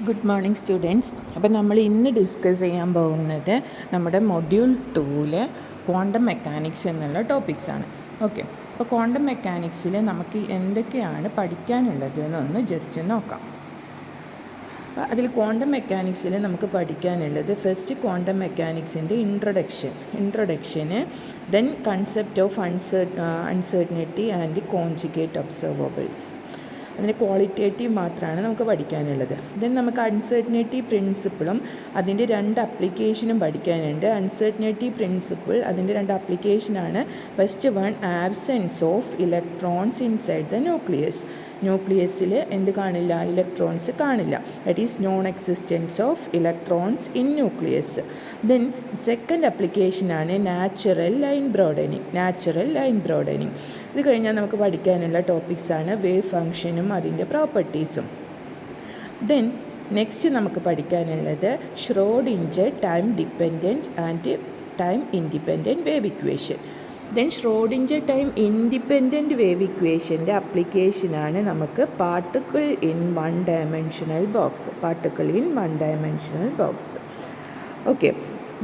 Good morning students. അപ്പോൾ നമ്മൾ ഇന്ന് ഡിസ്കസ് ചെയ്യാൻ പോകുന്നത് നമ്മുടെ മൊഡ്യൂൾ 2-ലെ ക്വാണ്ടം മെക്കാനിക്സ് എന്നുള്ള ടോപ്പിക്സാണ്. ഓക്കെ, അപ്പോൾ ക്വാണ്ടം മെക്കാനിക്സിൽ നമുക്ക് എന്തൊക്കെയാണ് പഠിക്കാനുള്ളത് എന്നൊന്ന് ജസ്റ്റ് നോക്കാം. അപ്പോൾ അതിൽ ക്വാണ്ടം മെക്കാനിക്സിൽ നമുക്ക് പഠിക്കാനുള്ളത് ഫസ്റ്റ് ക്വാണ്ടം മെക്കാനിക്സിൻ്റെ ഇൻട്രൊഡക്ഷന്, then concept of uncertainty and conjugate observables. അതിന് ക്വാളിറ്റേറ്റീവ് മാത്രമാണ് നമുക്ക് പഠിക്കാനുള്ളത്. ദെൻ നമുക്ക് അൺസർട്ടനിറ്റി പ്രിൻസിപ്പിളും അതിൻ്റെ 2 അപ്ലിക്കേഷനും പഠിക്കാനുണ്ട്. അൺസർട്ടനിറ്റി പ്രിൻസിപ്പിൾ അതിൻ്റെ 2 അപ്ലിക്കേഷനാണ്. First one, absence of electrons inside the ന്യൂക്ലിയസിൽ എന്ത് കാണില്ല? ഇലക്ട്രോൺസ് കാണില്ല. That is non existence of electrons in nucleus. Then second അപ്ലിക്കേഷനാണ് നാച്ചുറൽ ലൈൻ ബ്രോഡനിങ്. ഇത് കഴിഞ്ഞാൽ നമുക്ക് പഠിക്കാനുള്ള ടോപ്പിക്സാണ് വേവ് ഫംഗ്ഷനും അതിൻ്റെ പ്രോപ്പർട്ടീസും. ദെൻ നെക്സ്റ്റ് നമുക്ക് പഠിക്കാനുള്ളത് Schrodinger time dependent and time independent wave equation. Then Schrodinger time independent wave ഇക്വേഷൻ്റെ അപ്ലിക്കേഷനാണ് നമുക്ക് particle in one dimensional box. Okay,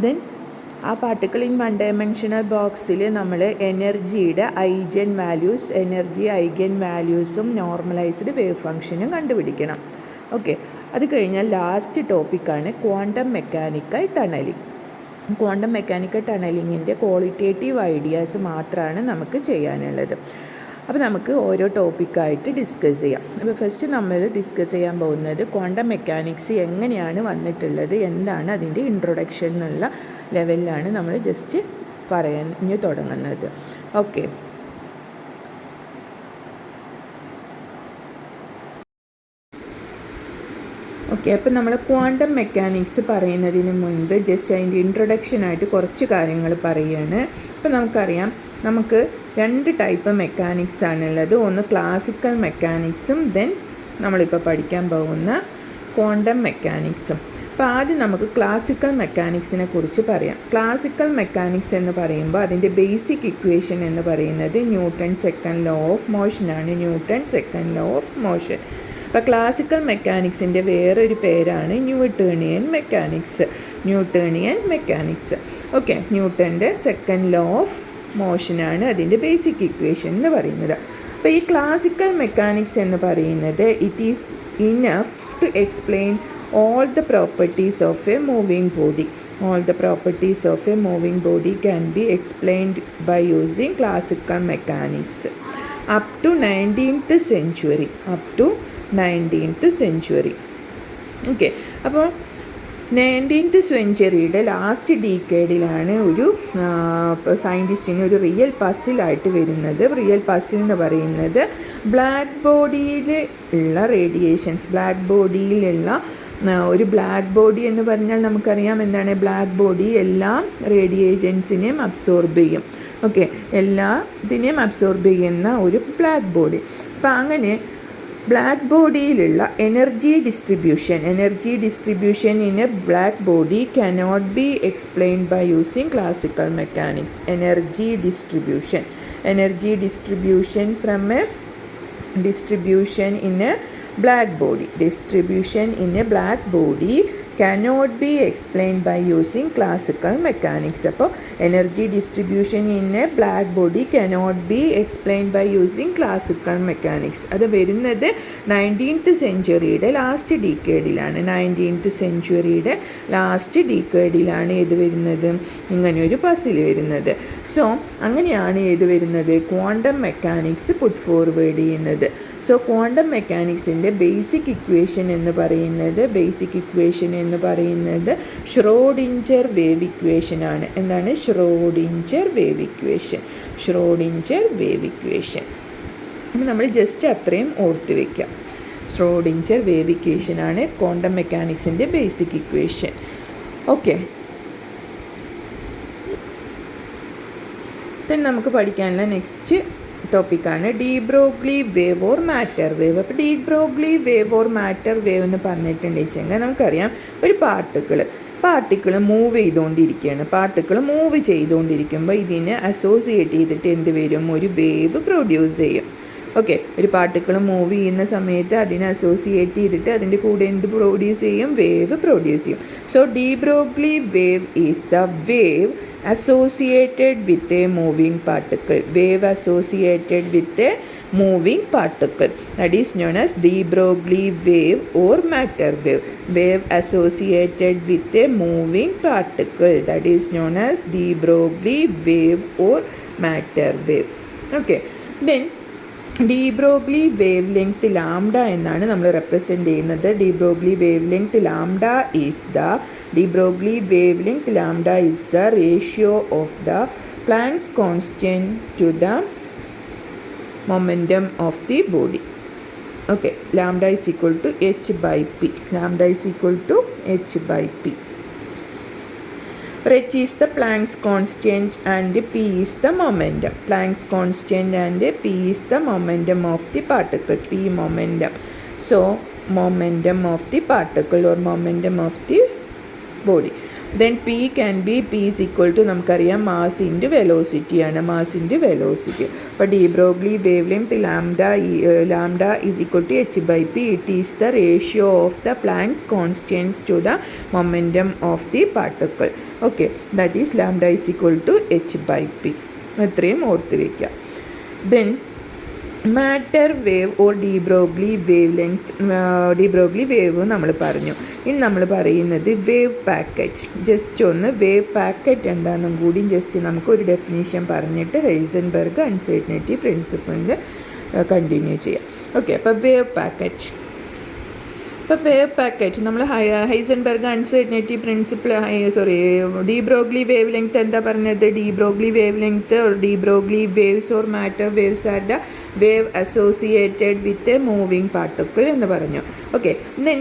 then ആ പാർട്ടിക്കിൾ ഇൻ വൺ ഡയമെൻഷണൽ ബോക്സിൽ നമ്മൾ എനർജിയുടെ ഐഗൻ വാല്യൂസും നോർമലൈസ്ഡ് വേവ് ഫംഗ്ഷനും കണ്ടുപിടിക്കണം. ഓക്കെ, അത് കഴിഞ്ഞാൽ ലാസ്റ്റ് ടോപ്പിക്കാണ് ക്വാണ്ടം മെക്കാനിക്കൽ ടണലിങ്ങിൻ്റെ ക്വാളിറ്റേറ്റീവ് ഐഡിയാസ് മാത്രമാണ് നമുക്ക് ചെയ്യാനുള്ളത്. അപ്പോൾ നമുക്ക് ഓരോ ടോപ്പിക്കായിട്ട് ഡിസ്കസ് ചെയ്യാം. അപ്പോൾ ഫസ്റ്റ് നമ്മൾ ഡിസ്കസ് ചെയ്യാൻ പോകുന്നത് ക്വാണ്ടം മെക്കാനിക്സ് എങ്ങനെയാണ് വന്നിട്ടുള്ളത്, എന്താണ് അതിൻ്റെ ഇൻട്രൊഡക്ഷൻ എന്നുള്ള ലെവലിലാണ് നമ്മൾ ജസ്റ്റ് പറഞ്ഞു തുടങ്ങുന്നത്. ഓക്കെ, അപ്പോൾ നമ്മൾ ക്വാണ്ടം മെക്കാനിക്സ് പറയുന്നതിന് മുൻപ് ജസ്റ്റ് അതിൻ്റെ ഇൻട്രൊഡക്ഷനായിട്ട് കുറച്ച് കാര്യങ്ങൾ പറയുകയാണ്. അപ്പോൾ നമുക്കറിയാം, നമുക്ക് 2 ടൈപ്പ് മെക്കാനിക്സ് ആണുള്ളത്. ഒന്ന് ക്ലാസിക്കൽ മെക്കാനിക്സും ദെൻ നമ്മളിപ്പോൾ പഠിക്കാൻ പോകുന്ന ക്വാണ്ടം മെക്കാനിക്സും. അപ്പോൾ ആദ്യം നമുക്ക് ക്ലാസിക്കൽ മെക്കാനിക്സിനെ കുറിച്ച് പറയാം. ക്ലാസിക്കൽ മെക്കാനിക്സ് എന്ന് പറയുമ്പോൾ അതിൻ്റെ ബേസിക് ഇക്വേഷൻ എന്ന് പറയുന്നത് ന്യൂട്ടൺ സെക്കൻഡ് ലോ ഓഫ് മോഷനാണ്. അപ്പോൾ ക്ലാസിക്കൽ മെക്കാനിക്സിൻ്റെ വേറൊരു പേരാണ് ന്യൂട്ടേണിയൻ മെക്കാനിക്സ്. ഓക്കെ, ന്യൂട്ടൻ്റെ സെക്കൻഡ് ലോ ഓഫ് മോഷനാണ് അതിൻ്റെ ബേസിക് ഇക്വേഷൻ എന്ന് പറയുന്നത്. അപ്പോൾ ഈ ക്ലാസിക്കൽ മെക്കാനിക്സ് എന്ന് പറയുന്നത് it is enough to explain all the properties of a moving body can be explained by using classical mechanics up to 19th century. Okay, അപ്പോൾ 19th സെഞ്ച്വറിയുടെ last ഡീക്കേഡിലാണ് ഒരു സയൻറ്റിസ്റ്റിന് ഒരു റിയൽ പസിലായിട്ട് വരുന്നത്. റിയൽ പസിൽ എന്ന് പറയുന്നത് black ബോഡിയിലുള്ള ഒരു black body എന്ന് പറഞ്ഞാൽ നമുക്കറിയാം എന്താണ്. ബ്ലാക്ക് ബോഡി എല്ലാ റേഡിയേഷൻസിനെയും അബ്സോർബ് ചെയ്യും. ഓക്കെ, എല്ലാത്തിനെയും അബ്സോർബ് ചെയ്യുന്ന ഒരു ബ്ലാക്ക് ബോഡി. അപ്പം അങ്ങനെ ബ്ലാക്ക് ബോഡിയിലുള്ള energy distribution in a black body cannot be explained by using classical mechanics. Energy distribution from a distribution in a black body cannot be explained by using classical mechanics. അപ്പോൾ energy distribution in a black body cannot be explained by using classical mechanics. അത് വരുന്നത് 19th സെഞ്ച്വറിയുടെ last ഡീക്കേഡിലാണ് ഇത് വരുന്നത്, ഇങ്ങനെയൊരു puzzle വരുന്നത്. So അങ്ങനെയാണ് ഇത് വരുന്നത്, ക്വാണ്ടം മെക്കാനിക്സ് പുട്ട് ഫോർവേഡ് ചെയ്യുന്നത്. സോ ക്വാണ്ടം മെക്കാനിക്സിൻ്റെ ബേസിക് ഇക്വേഷൻ എന്ന് പറയുന്നത് ഷ്രോഡിഞ്ചർ വേവ് ഇക്വേഷനാണ്. എന്താണ് ഷ്രോഡിഞ്ചർ വേവ് ഇക്വേഷൻ? അപ്പോൾ നമ്മൾ ജസ്റ്റ് അത്രയും ഓർത്ത് വയ്ക്കാം. ഷ്രോഡിഞ്ചർ വേവ് ഇക്വേഷനാണ് ക്വാണ്ടം മെക്കാനിക്സിൻ്റെ ബേസിക് ഇക്വേഷൻ. ഓക്കെ, ദെൻ നമുക്ക് പഠിക്കാനുള്ള നെക്സ്റ്റ് ടോപ്പിക്കാണ് de Broglie wave or matter wave. അപ്പോൾ de Broglie wave or matter wave എന്ന് പറഞ്ഞിട്ടുണ്ടെന്ന് വെച്ചാൽ നമുക്കറിയാം, ഒരു പാർട്ടിക്കിൾ മൂവ് ചെയ്തുകൊണ്ടിരിക്കുമ്പോൾ ഇതിനെ അസോസിയേറ്റ് ചെയ്തിട്ട് എന്ത് വരും? ഒരു വേവ് പ്രൊഡ്യൂസ് ചെയ്യും. ഓക്കെ, ഒരു പാർട്ടിക്കിൾ മൂവ് ചെയ്യുന്ന സമയത്ത് അതിനെ അസോസിയേറ്റ് ചെയ്തിട്ട് അതിൻ്റെ കൂടെ എന്ത് പ്രൊഡ്യൂസ് ചെയ്യും? വേവ് പ്രൊഡ്യൂസ് ചെയ്യും. So D Broglie wave is the wave associated with a moving particle. Wave associated with a moving particle, that is known as de Broglie wave or matter wave. Wave associated with a moving particle, that is known as de Broglie wave or matter wave. Okay, then de Broglie wavelength lambda എന്നാണ് നമ്മൾ represent ചെയ്യുന്നത്. de Broglie wavelength lambda is the de Broglie wavelength lambda is the ratio of the Planck's constant to the momentum of the body. Okay, lambda is equal to h by p. Lambda is equal to h by p. H is the Planck's constant and p is the momentum. Planck's constant and p is the momentum of the particle. P momentum. So momentum of the particle or momentum of the body. Then p can be, p is equal to നമുക്കറിയാം mass into velocity ആണ്, mass into velocity. അപ്പോൾ de Broglie wavelength lambda is equal to H by P. It is the ratio of the Planck's constant to the momentum of the particle. Okay, that is lambda is equal to H by P. ഇത്രയും ഓർത്ത് വയ്ക്കുക. Then matter wave or de Broglie wavelength, de Broglie wave നമ്മൾ പറഞ്ഞു. ഇനി നമ്മൾ പറയുന്നത് wave packet. Just ഒന്ന് wave packet എന്താണെന്നും കൂടി ജസ്റ്റ് നമുക്കൊരു ഡെഫിനേഷൻ പറഞ്ഞിട്ട് ഹൈസൻബർഗ് അൺസർട്ടനിറ്റി പ്രിൻസിപ്പിളിൽ കണ്ടിന്യൂ ചെയ്യാം. ഓക്കെ, അപ്പോൾ വേവ് പാക്കറ്റ്. ഇപ്പോൾ വേവ് പാക്കറ്റ് നമ്മൾ Heisenberg uncertainty principle D Broglie wave length എന്താ പറഞ്ഞത്? D Broglie wave length or de Broglie waves or matter waves are the wave associated with a moving particle എന്ന് പറഞ്ഞു. Okay,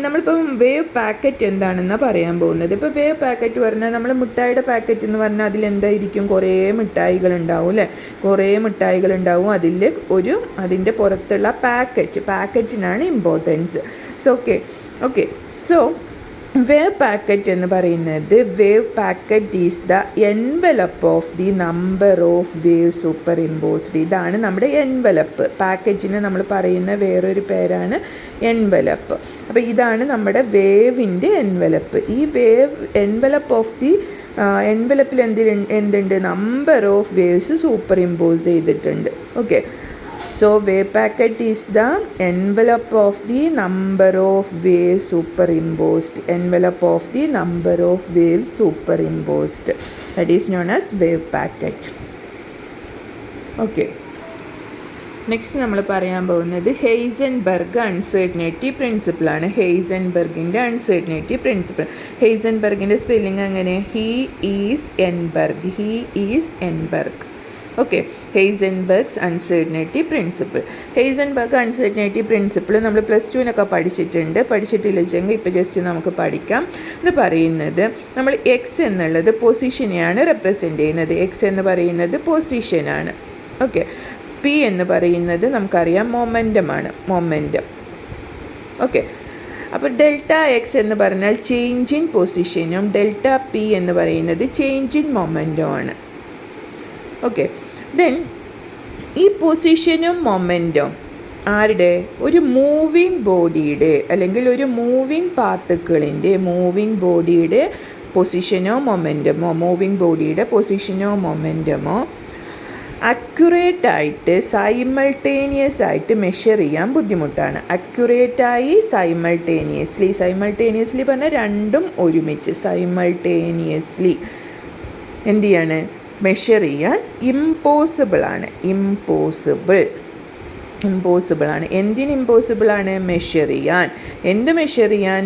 നമ്മളിപ്പം wave packet എന്താണെന്നാണ് പറയാൻ പോകുന്നത്. ഇപ്പോൾ വേവ് പാക്കറ്റ് പറഞ്ഞാൽ നമ്മൾ മിഠായിയുടെ പാക്കറ്റ് എന്ന് പറഞ്ഞാൽ അതിലെന്തായിരിക്കും? കുറേ മിഠായികളുണ്ടാവും അല്ലേ? കുറേ മിഠായികളുണ്ടാവും. അതിൻ്റെ പുറത്തുള്ള പാക്കറ്റിനാണ് importance. So okay so wave packet എന്ന് പറയുന്നത്, wave packet is the envelope of the number of wave superimposed. ഇതാണ് നമ്മുടെ എൻവലപ്പ്. പാക്കറ്റിന് നമ്മൾ പറയുന്ന വേറൊരു പേരാണ് എൻവലപ്പ്. അപ്പോൾ ഇതാണ് നമ്മുടെ വേവിൻ്റെ എൻവലപ്പ്. ഈ വേവ് എൻവലപ്പ് ഓഫ് ദി എൻവലപ്പിൽ എന്തുണ്ട്? Number of waves superimpose ചെയ്തിട്ടുണ്ട്. Okay, so wave packet is the envelope of the number of waves superimposed. Envelope of the number of waves superimposed. That is known as wave packet. Okay. Next നമ്മൾ പറയാൻ പോകുന്നത് Heisenberg uncertainty principle ആണ്. ഹെയ്സൻബർഗിൻ്റെ uncertainty principle. ഹെയ്സൻബർഗിൻ്റെ spelling അങ്ങനെ he is എൻബർഗ്. Okay, Heisenberg's uncertainty principle. Heisenberg uncertainty principle നമ്മൾ +2 പഠിച്ചിട്ടില്ലെങ്കിൽ ഇപ്പോൾ ജസ്റ്റ് നമുക്ക് പഠിക്കാം. ഇത് പറയുന്നത് നമ്മൾ എക്സ് എന്നുള്ളത് പൊസിഷനെയാണ് റെപ്രസെൻ്റ് ചെയ്യുന്നത്. എക്സ് എന്ന് പറയുന്നത് പൊസിഷനാണ്. ഓക്കെ, പി എന്ന് പറയുന്നത് നമുക്കറിയാം മൊമെൻറ്റമാണ്. ഓക്കെ, അപ്പോൾ ഡെൽറ്റ എക്സ് എന്ന് പറഞ്ഞാൽ ചേഞ്ച് ഇൻ പൊസിഷനും ഡെൽറ്റ പി എന്ന് പറയുന്നത് ചേഞ്ച് ഇൻ മൊമെൻറ്റമാണ്. ഓക്കെ, ദെൻ ഈ പൊസിഷനും മൊമെൻറ്റും ആരുടെ? ഒരു മൂവിങ് ബോഡിയുടെ അല്ലെങ്കിൽ ഒരു മൂവിങ് പാർട്ടിക്കിളിൻ്റെ പൊസിഷനോ മൊമെൻറ്റമോ അക്യുറേറ്റായിട്ട് സൈമൾട്ടേനിയസ് ആയിട്ട് മെഷർ ചെയ്യാൻ ബുദ്ധിമുട്ടാണ്. അക്യുറേറ്റായി സൈമൾട്ടേനിയസ്ലി പറഞ്ഞാൽ രണ്ടും ഒരുമിച്ച് സൈമൾട്ടേനിയസ്ലി എന്ത് ചെയ്യാണ്? മെഷർ ചെയ്യാൻ ഇമ്പോസിബിളാണ്. എന്തിന് ഇമ്പോസിബിളാണ്? മെഷർ ചെയ്യാൻ. എന്ത് മെഷർ ചെയ്യാൻ?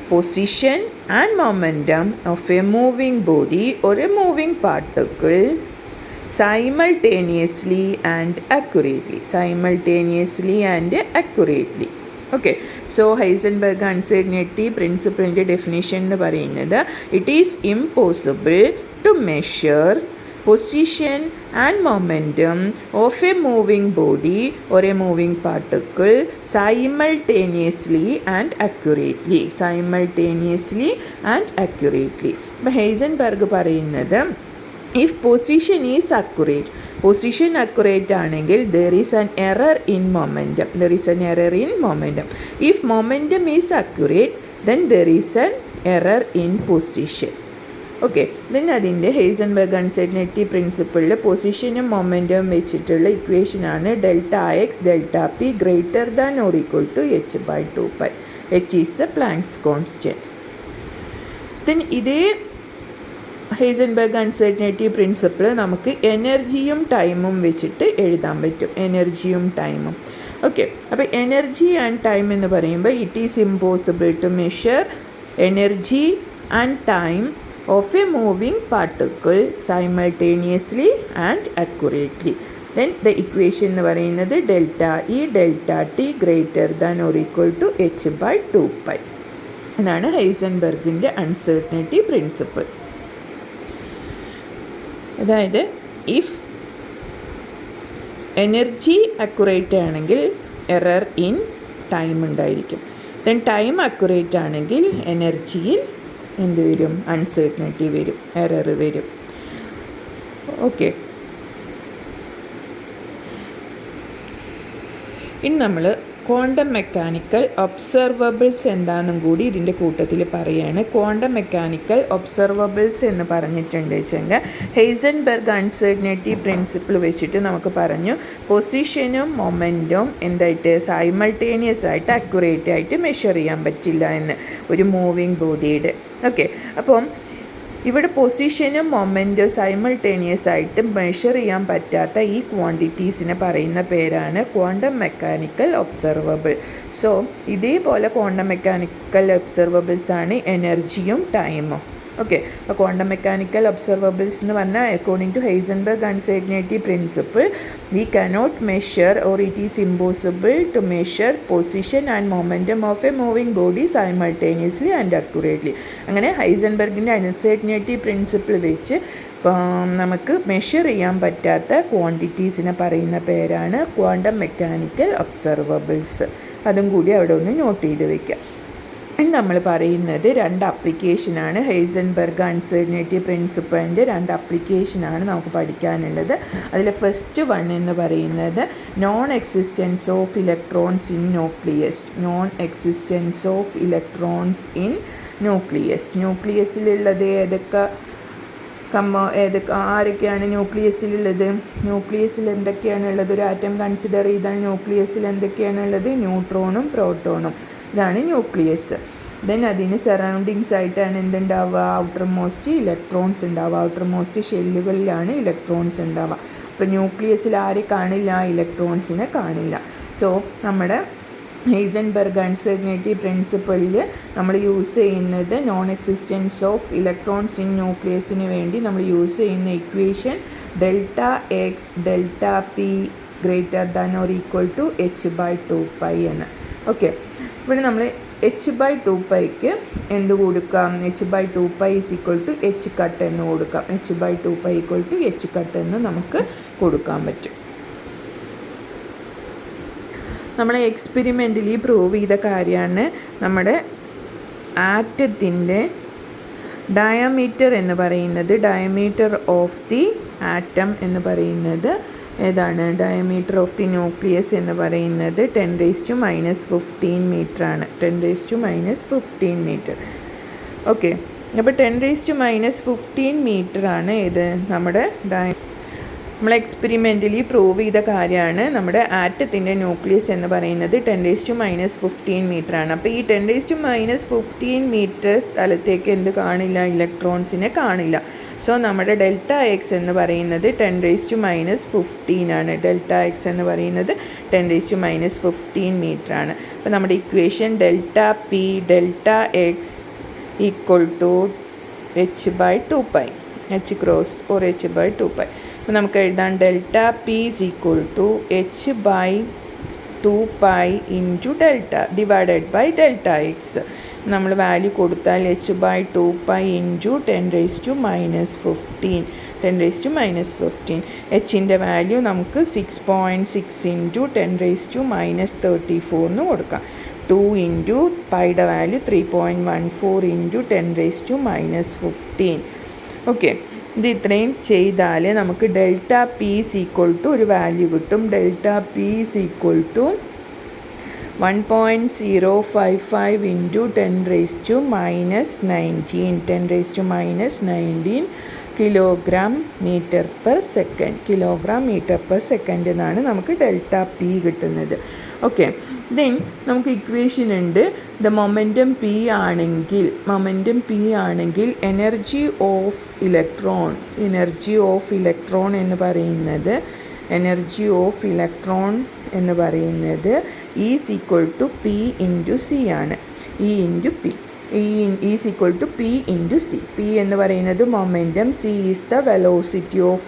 Position and momentum of a moving body or a moving particle simultaneously and accurately. Okay, so Heisenberg uncertainty principle definition എന്ന് പറയുന്നത്, it is impossible to measure position and momentum of a moving body or a moving particle simultaneously and accurately. അപ്പോൾ Heisenberg പറയുന്നത്, if position is accurate, position accurate ആണെങ്കിൽ there is an error in momentum. If momentum is accurate then there is an error in position. Okay, then അതിൻ്റെ Heisenberg uncertainty പ്രിൻസിപ്പിളിൽ പൊസിഷനും മൊമെൻറ്റവും വെച്ചിട്ടുള്ള ഇക്വേഷനാണ് delta X delta P greater than or equal to h/2π. h is the Planck's constant. Then ഇതേ Heisenberg uncertainty principle നമുക്ക് എനർജിയും ടൈമും വെച്ചിട്ട് എഴുതാൻ പറ്റും. എനർജിയും ടൈമും. ഓക്കെ, അപ്പോൾ എനർജി ആൻഡ് ടൈം എന്ന് പറയുമ്പോൾ it is impossible to measure energy and time of a moving particle simultaneously and accurately. Then the equation എന്ന് പറയുന്നത് delta E delta T greater than or equal to h/2π. എന്നാണ് ഹെയ്സൻബർഗിൻ്റെ uncertainty principle. അതായത് if energy accurate ആണെങ്കിൽ error in time ഉണ്ടായിരിക്കും. Then time accurate ആണെങ്കിൽ എനർജിയിൽ എന്ത് വരും? അൺസർട്ടനിറ്റി വരും, എറർ വരും. ഓക്കെ, ഇനി നമ്മൾ ക്വാണ്ടം മെക്കാനിക്കൽ ഒബ്സർവബിൾസ് എന്താണെന്നും കൂടി ഇതിൻ്റെ കൂട്ടത്തിൽ പറയുകയാണ്. ക്വാണ്ടം മെക്കാനിക്കൽ ഒബ്സർവബിൾസ് എന്ന് പറഞ്ഞിട്ടുണ്ട് വെച്ചെങ്കിൽ ഹെയ്സൻബർഗ് അൺസർട്ടനിറ്റി പ്രിൻസിപ്പിൾ വെച്ചിട്ട് നമുക്ക് പറഞ്ഞു പൊസിഷനും മൊമെൻറ്റും എന്തായിട്ട് സൈമൾട്ടേനിയസ് ആയിട്ട് അക്യുറേറ്റ് ആയിട്ട് മെഷർ ചെയ്യാൻ പറ്റില്ല എന്ന് ഒരു മൂവിങ് ബോഡിയുടെ. ഓക്കെ, അപ്പം ഇവിടെ പൊസിഷനും മൊമെൻറ്റും സൈമൾട്ടേനിയസ് ആയിട്ട് മെഷർ ചെയ്യാൻ പറ്റാത്ത ഈ ക്വാണ്ടിറ്റീസിനെ പറയുന്ന പേരാണ് ക്വാണ്ടം മെക്കാനിക്കൽ ഒബ്സർവബിൾ. സോ ഇതേപോലെ ക്വാണ്ടം മെക്കാനിക്കൽ ഒബ്സർവബിൾസ് ആണ് എനർജിയും ടൈമും. ഓക്കെ, അപ്പോൾ ക്വാണ്ടം മെക്കാനിക്കൽ ഒബ്സർവബിൾസ് എന്ന് പറഞ്ഞാൽ according to Heisenberg uncertainty principle we cannot measure or it is impossible to measure position and momentum of a moving body simultaneously and accurately. അങ്ങനെ ഹെയ്സൻബർഗിൻ്റെ uncertainty principle വെച്ച് നമുക്ക് മെഷർ ചെയ്യാൻ പറ്റാത്ത ക്വാണ്ടിറ്റീസിനെ പറയുന്ന പേരാണ് ക്വാണ്ടം മെക്കാനിക്കൽ ഒബ്സർവബിൾസ്. അതും കൂടി അവിടെ ഒന്ന് നോട്ട് ചെയ്ത് വയ്ക്കുക. നമ്മൾ പറയുന്നത് രണ്ട് ആപ്ലിക്കേഷനാണ്. ഹെയ്സൻബർഗ് അൺസർട്ടനിറ്റി പ്രിൻസിപ്പിളിൻ്റെ രണ്ട് ആപ്ലിക്കേഷനാണ് നമുക്ക് പഠിക്കാനുള്ളത്. അതിൽ ഫസ്റ്റ് വൺ എന്ന് പറയുന്നത് non existence of electrons in nucleus. ന്യൂക്ലിയസിലുള്ളത് ആരൊക്കെയാണ് ന്യൂക്ലിയസിലുള്ളത്? ന്യൂക്ലിയസിൽ എന്തൊക്കെയാണുള്ളത്? ഒരു ആറ്റം കൺസിഡർ ചെയ്താൽ ന്യൂക്ലിയസിൽ എന്തൊക്കെയാണുള്ളത്? ന്യൂട്രോണും പ്രോട്ടോണും. ഇതാണ് ന്യൂക്ലിയസ്. ദെൻ അതിന് സറൗണ്ടിങ്സ് ആയിട്ടാണ് എന്തുണ്ടാവുക? ഔട്ടർ മോസ്റ്റ് ഇലക്ട്രോൺസ് ഉണ്ടാവുക. ഔട്ടർ മോസ്റ്റ് ഷെല്ലുകളിലാണ് ഇലക്ട്രോൺസ് ഉണ്ടാവുക. അപ്പോൾ ന്യൂക്ലിയസിൽ ആരെ കാണില്ല? ഇലക്ട്രോൺസിനെ കാണില്ല. സോ നമ്മുടെ ഹെയ്സൻബർഗ് അൺസർട്ടനിറ്റി പ്രിൻസിപ്പിളിൽ നമ്മൾ യൂസ് ചെയ്യുന്നത് non existence of electrons in ന്യൂക്ലിയസിന് വേണ്ടി നമ്മൾ യൂസ് ചെയ്യുന്ന equation delta X delta P greater than or equal to h/2π എന്ന്. ഓക്കെ, ഇവിടെ നമ്മൾ h/2πക്ക് എന്ത് കൊടുക്കാം? h/2π is equal to h cut എന്ന് കൊടുക്കാം. h/2π equal to h cut എന്ന് നമുക്ക് കൊടുക്കാൻ പറ്റും. നമ്മൾ എക്സ്പെരിമെൻ്റലി പ്രൂവ് ചെയ്ത കാര്യമാണ് നമ്മുടെ ആറ്റത്തിൻ്റെ ഡയമീറ്റർ എന്ന് പറയുന്നത്. ഡയമീറ്റർ ഓഫ് ദി ആറ്റം എന്ന് പറയുന്നത് ഏതാണ്? ഡയമീറ്റർ ഓഫ് ദി ന്യൂക്ലിയസ് എന്ന് പറയുന്നത് 10⁻⁻15 മീറ്ററാണ്. 10⁻⁻15 മീറ്റർ. ഓക്കെ, അപ്പോൾ 10⁻⁻15 മീറ്ററാണ് ഇത് നമ്മുടെ നമ്മൾ എക്സ്പെരിമെൻ്റലി പ്രൂവ് ചെയ്ത കാര്യമാണ്. നമ്മുടെ ആറ്റത്തിൻ്റെ ന്യൂക്ലിയസ് എന്ന് പറയുന്നത് 10⁻⁻15 മീറ്ററാണ്. അപ്പോൾ ഈ 10⁻⁻15 മീറ്റർ സ്ഥലത്തേക്ക് എന്ത് കാണില്ല? ഇലക്ട്രോൺസിനെ കാണില്ല. സോ നമ്മുടെ ഡെൽറ്റ എക്സ് എന്ന് പറയുന്നത് 10⁻⁻15 ആണ്. ഡെൽറ്റ എക്സ് എന്ന് പറയുന്നത് 10⁻⁻15 മീറ്ററാണ്. അപ്പോൾ നമ്മുടെ equation delta P delta X equal to h/2π, h cross or h/2π. അപ്പോൾ നമുക്ക് എഴുതാൻ delta P is equal to h/2π into delta divided by delta X. നമ്മൾ വാല്യൂ കൊടുത്താൽ h/2π ഇൻറ്റു 10⁻⁻15. 10⁻⁻15 എച്ചിൻ്റെ വാല്യൂ നമുക്ക് 6.6 ഇൻറ്റു 10⁻⁻34 എന്ന് കൊടുക്കാം. 2 ഇൻറ്റു പൈയുടെ വാല്യൂ 3.14 ഇൻറ്റു 10⁻⁻15. ഓക്കെ, ഇത് ഇത്രയും ചെയ്താൽ നമുക്ക് delta P is equal to ഒരു വാല്യൂ കിട്ടും. Delta P is equal to 1.055 into 10⁻⁻19 kilogram metre per second എന്നാണ് നമുക്ക് ഡെൽറ്റ പി കിട്ടുന്നത്. ഓക്കെ, ദെൻ നമുക്ക് ഇക്വേഷൻ ഉണ്ട്. ദ മൊമെൻറ്റം പി ആണെങ്കിൽ എനർജി ഓഫ് ഇലക്ട്രോൺ എന്ന് പറയുന്നത് is equal to P into C ആണ്. Is equal to P into C. P എന്ന് പറയുന്നത് momentum, C is the velocity of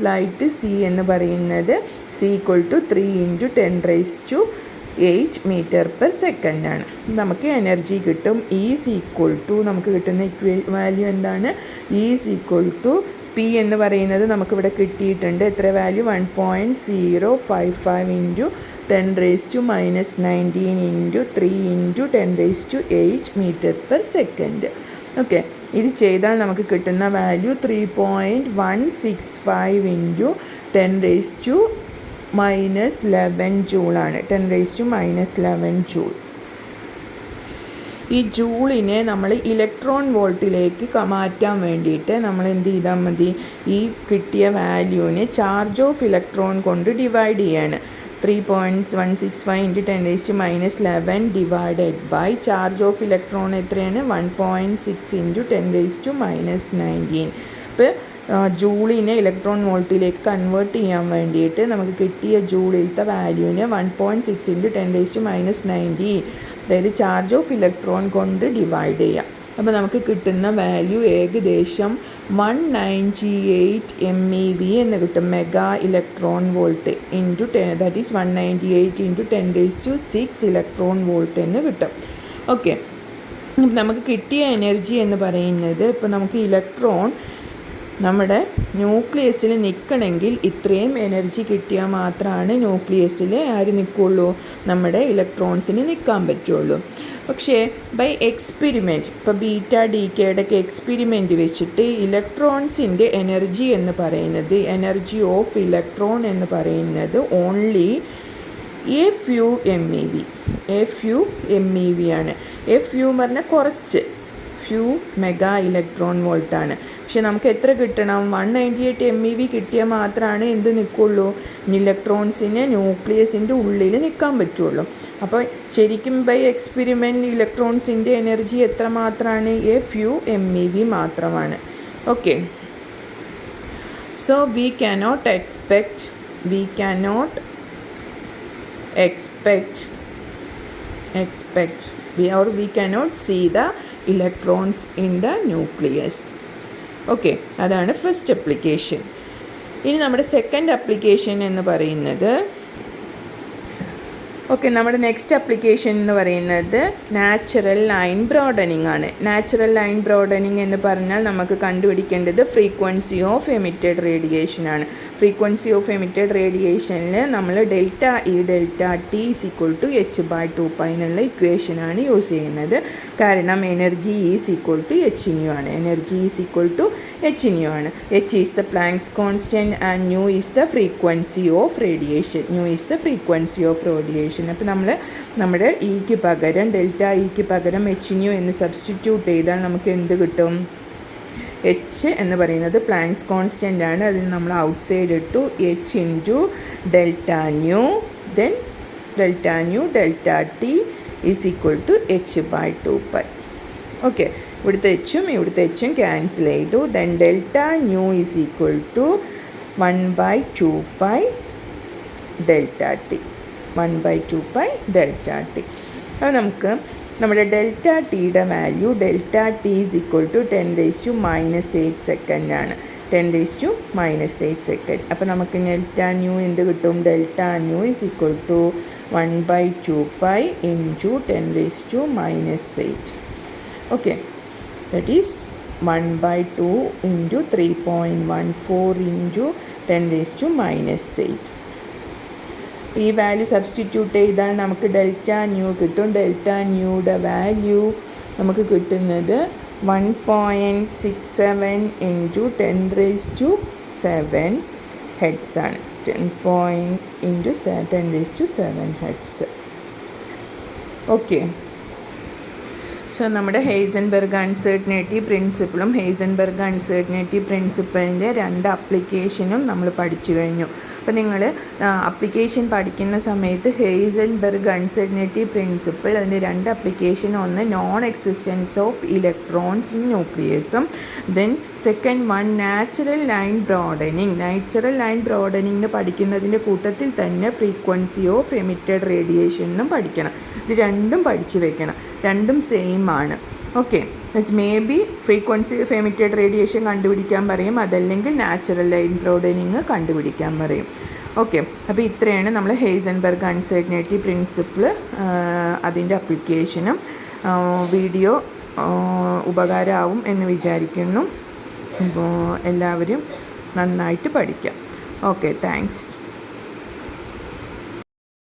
light. C എന്ന് പറയുന്നത് C equal to 3 into 10⁸ metre per second ആണ്. നമുക്ക് energy കിട്ടും. ഈസ് ഈക്വൽ ടു നമുക്ക് കിട്ടുന്ന വാല്യൂ എന്താണ്? ഈസ് ഈക്വൽ ടു പി എന്ന് പറയുന്നത് നമുക്കിവിടെ കിട്ടിയിട്ടുണ്ട്. എത്ര value? 1.055 into 10⁻⁻19 into 3 into 10⁸ metre per second. Okay, ഇത് ചെയ്താൽ നമുക്ക് കിട്ടുന്ന വാല്യൂ 3.165 ഇൻറ്റു 10⁻11 ജൂളാണ്. 10⁻11 ജൂൾ. ഈ ജൂളിനെ നമ്മൾ ഇലക്ട്രോൺ വോൾട്ടിലേക്ക് മാറ്റാൻ വേണ്ടിയിട്ട് നമ്മൾ എന്ത് ചെയ്താൽ മതി? ഈ കിട്ടിയ വാല്യൂവിനെ ചാർജ് ഓഫ് ഇലക്ട്രോൺ കൊണ്ട് ഡിവൈഡ് ചെയ്യാണ്. 3.165 into 10⁻11 divided by charge of electron എത്രയാണ്? 1.6 ഇൻറ്റു 10⁻19. ഇപ്പോൾ ജൂളിനെ ഇലക്ട്രോൺ വോൾട്ടിലേക്ക് കൺവേർട്ട് ചെയ്യാൻ വേണ്ടിയിട്ട് നമുക്ക് കിട്ടിയ ജൂളിലത്തെ വാല്യൂവിനെ 1.6 ഇൻറ്റു 10⁻19, അതായത് ചാർജ് ഓഫ് ഇലക്ട്രോൺ കൊണ്ട് ഡിവൈഡ് ചെയ്യാം. അപ്പോൾ നമുക്ക് കിട്ടുന്ന വാല്യൂ ഏകദേശം 198 MeV എന്ന് കിട്ടും. Mega electron volt into that is 198 into 10⁻6 electron volt എന്ന് കിട്ടും. ഓക്കെ, നമുക്ക് കിട്ടിയ എനർജി എന്ന് പറയുന്നത്, ഇപ്പോൾ നമുക്ക് ഇലക്ട്രോൺ നമ്മുടെ ന്യൂക്ലിയസിൽ നിൽക്കണമെങ്കിൽ ഇത്രയും എനർജി കിട്ടിയാൽ മാത്രമാണ് ന്യൂക്ലിയസിൽ ആര് നിൽക്കുള്ളൂ? നമ്മുടെ ഇലക്ട്രോൺസിന് നിൽക്കാൻ പറ്റുള്ളൂ. പക്ഷേ ബൈ എക്സ്പെരിമെൻറ്റ്, ഇപ്പോൾ ബീറ്റ ഡിക്കയുടെ ഒക്കെ എക്സ്പെരിമെൻറ്റ് വെച്ചിട്ട് ഇലക്ട്രോൺസിൻ്റെ എനർജി എനർജി ഓഫ് ഇലക്ട്രോൺ എന്ന് പറയുന്നത് ഓൺലി a few MeV ആണ്. എന്ന് പറഞ്ഞാൽ കുറച്ച് മെഗാ ഇലക്ട്രോൺ വോൾട്ടാണ്. പക്ഷെ നമുക്ക് എത്ര കിട്ടണം? 198 MeV കിട്ടിയാൽ മാത്രമാണ് എന്ത് നിൽക്കുള്ളൂ? ഇലക്ട്രോൺസിന് ന്യൂക്ലിയസിൻ്റെ ഉള്ളിൽ നിൽക്കാൻ പറ്റുള്ളൂ. അപ്പോൾ ശരിക്കും ബൈ എക്സ്പെരിമെൻറ്റ് ഇലക്ട്രോൺസിൻ്റെ എനർജി എത്ര മാത്രമാണ്? a few MeV മാത്രമാണ്. Okay, so we cannot expect we cannot see the electrons in the nucleus. Okay, അതാണ് ഫസ്റ്റ് അപ്ലിക്കേഷൻ. ഇനി നമ്മുടെ സെക്കൻഡ് അപ്ലിക്കേഷൻ എന്ന് പറയുന്നത്, ഓക്കെ, നമ്മുടെ നെക്സ്റ്റ് അപ്ലിക്കേഷൻ എന്ന് പറയുന്നത് നാച്ചുറൽ ലൈൻ ബ്രോഡനിങ് ആണ്. നാച്ചുറൽ ലൈൻ ബ്രോഡനിങ് എന്ന് പറഞ്ഞാൽ നമുക്ക് കണ്ടുപിടിക്കേണ്ടത് ഫ്രീക്വൻസി ഓഫ് എമിറ്റഡ് റേഡിയേഷൻ ആണ്. ഫ്രീക്വൻസി ഓഫ് എമിറ്റഡ് റേഡിയേഷനിൽ നമ്മൾ ഡെൽറ്റ ടി h/2π എന്നുള്ള ഇക്വേഷനാണ് യൂസ് ചെയ്യുന്നത്. കാരണം energy is equal to h nu ആണ്. h is the Planck's constant and nu is the frequency of radiation. അപ്പോൾ നമ്മൾ നമ്മുടെ ഇക്ക് പകരം ഡെൽറ്റ ഇക്ക് പകരം h nu എന്ന് സബ്സ്റ്റിറ്റ്യൂട്ട് ചെയ്താൽ നമുക്ക് എന്ത് കിട്ടും? h എന്ന് പറയുന്നത് പ്ലാങ്ക്സ് കോൺസ്റ്റൻ്റ് ആണ്. അതിന് നമ്മൾ ഔട്ട് സൈഡ് ഇട്ടു. h into delta nu, then delta T is equal to h/2π. Okay, ഇവിടുത്തെ എച്ചും ക്യാൻസൽ ചെയ്തു. Then delta nu is equal to 1/2π delta T. അപ്പോൾ നമുക്ക് നമ്മുടെ ഡെൽറ്റ ടിയുടെ value delta T is equal to 10⁻⁻8 second ആണ്. 10⁻⁻8 second. അപ്പോൾ നമുക്ക് ഡെൽറ്റ ന്യൂ എന്ത് കിട്ടും? Delta nu is equal to 1/2π into 10⁻⁸. Okay, that is 1/2 into 3.14 into 10⁻⁸. ഈ വാല്യൂ സബ്സ്റ്റിറ്റ്യൂട്ട് ചെയ്താൽ നമുക്ക് ഡെൽറ്റ ന്യൂ കിട്ടും. ഡെൽറ്റ ന്യൂയുടെ വാല്യൂ നമുക്ക് കിട്ടുന്നത് 1.67 ഇൻറ്റു 10⁻⁷ ഹെഡ്സ് ആണ്. 10 ഹെഡ്സ്. ഓക്കെ. സോ നമ്മുടെ ഹെയ്സൻബെർഗ് അൺസർട്ടനിറ്റി പ്രിൻസിപ്പിളും ഹെയ്സൻബെർഗ് അൺസർട്ടനിറ്റി പ്രിൻസിപ്പിളിൻ്റെ 2 ആപ്ലിക്കേഷനും നമ്മൾ പഠിച്ചു കഴിഞ്ഞു. അപ്പോൾ നിങ്ങൾ ആപ്ലിക്കേഷൻ പഠിക്കുന്ന സമയത്ത് ഹെയ്സൻബെർഗ് അൺസർട്ടനിറ്റി പ്രിൻസിപ്പിൾ അതിൻ്റെ 2 ആപ്ലിക്കേഷൻ, ഒന്ന് non existence of electrons in ന്യൂക്ലിയസും then second one natural line broadening പഠിക്കുന്നതിൻ്റെ കൂട്ടത്തിൽ തന്നെ ഫ്രീക്വൻസി ഓഫ് എമിറ്റഡ് റേഡിയേഷനും പഠിക്കണം. ഇത് രണ്ടും പഠിച്ചു വെക്കണം. രണ്ടും സെയിം ആണ്. Okay. May be frequency of emitted radiation കണ്ടുപിടിക്കാൻ പറയും, അതല്ലെങ്കിൽ നാച്ചുറൽ ലൈൻ ബ്രോഡനിങ് കണ്ടുപിടിക്കാൻ പറയും. ഓക്കെ. അപ്പോൾ ഇത്രയാണ് നമ്മൾ ഹെയ്സൻബെർഗ് അൺസർട്ടനിറ്റി പ്രിൻസിപ്പിൾ അതിൻ്റെ അപ്ലിക്കേഷനും. വീഡിയോ ഉപകാരമാവും എന്ന് വിചാരിക്കുന്നു. അപ്പോൾ എല്ലാവരും നന്നായിട്ട് പഠിക്കാം. Okay, thanks.